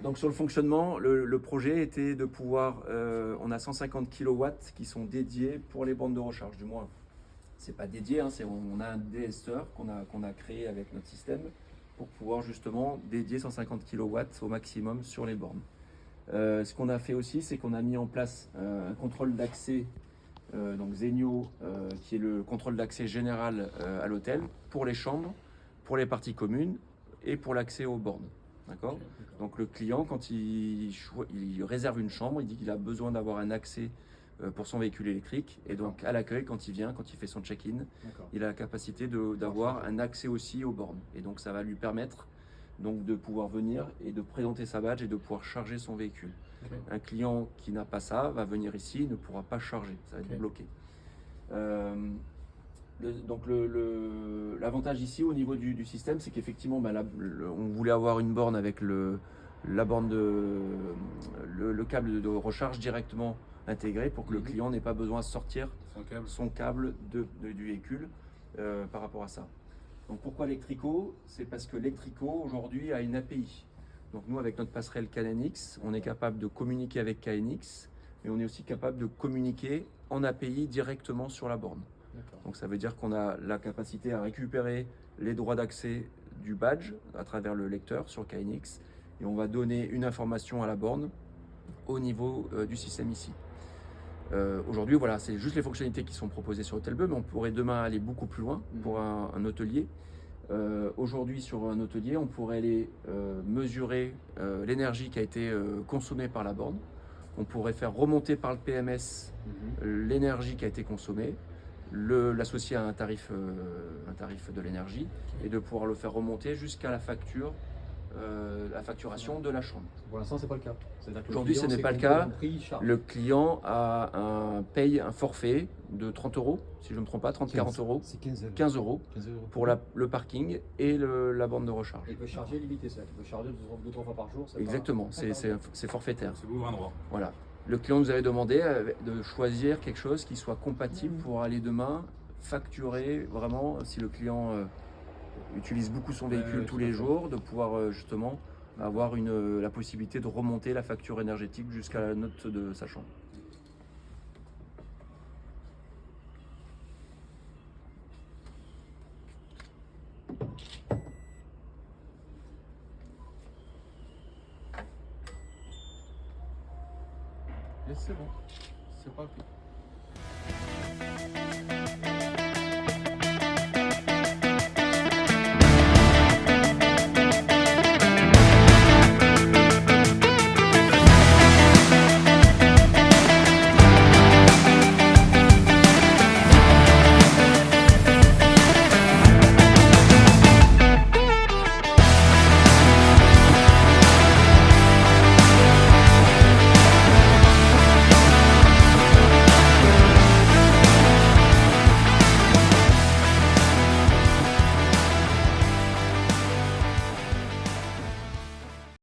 Donc sur le fonctionnement, le projet était de pouvoir, on a 150 kW qui sont dédiés pour les bornes de recharge, du moins. C'est pas dédié, hein, on a un DSR qu'on a créé avec notre système pour pouvoir justement dédier 150 kW au maximum sur les bornes. Ce qu'on a fait aussi, c'est qu'on a mis en place un contrôle d'accès, donc Zenio, qui est le contrôle d'accès général à l'hôtel, pour les chambres, pour les parties communes et pour l'accès aux bornes. D'accord ? Ok, d'accord. Donc le client, quand il réserve une chambre, il dit qu'il a besoin d'avoir un accès pour son véhicule électrique. Et donc à l'accueil, quand il vient, quand il fait son check-in, D'accord. il a la capacité d'avoir un accès aussi aux bornes. Et donc ça va lui permettre donc, de pouvoir venir et de présenter sa badge et de pouvoir charger son véhicule. Ok. Un client qui n'a pas ça va venir ici, ne pourra pas charger, ça va être Ok. bloqué. Donc l'avantage ici au niveau du système, c'est qu'effectivement, on voulait avoir une borne avec le câble de recharge directement intégré pour que le client n'ait pas besoin de sortir son câble du véhicule par rapport à ça. Donc pourquoi Lectrico? C'est parce que Lectrico aujourd'hui a une API. Donc nous, avec notre passerelle KNX, on est capable de communiquer avec KNX, mais on est aussi capable de communiquer en API directement sur la borne. Donc ça veut dire qu'on a la capacité à récupérer les droits d'accès du badge à travers le lecteur sur KNX, et on va donner une information à la borne au niveau du système ici. Aujourd'hui, voilà, c'est juste les fonctionnalités qui sont proposées sur Hotelbeu, mais on pourrait demain aller beaucoup plus loin pour un hôtelier. Aujourd'hui, sur un hôtelier, on pourrait aller mesurer l'énergie qui a été consommée par la borne. On pourrait faire remonter par le PMS l'énergie qui a été consommée, l'associer à un tarif de l'énergie, et de pouvoir le faire remonter jusqu'à la facturation de la chambre. Pour l'instant, c'est pas le cas. Aujourd'hui, ce n'est pas le cas. Le client paye un forfait de 30 €, si je ne me trompe pas, 30-40 €. C'est 15 €. 15 € pour le parking et la borne de recharge. Il peut charger limité, ça. Il peut charger 2-3 fois par jour. Exactement, c'est forfaitaire. C'est ouvre un droit. Voilà. Le client nous avait demandé de choisir quelque chose qui soit compatible pour aller demain facturer vraiment, si le client utilise beaucoup son véhicule tous les jours, de pouvoir justement avoir la possibilité de remonter la facture énergétique jusqu'à la note de sa chambre. Et c'est bon, c'est parti.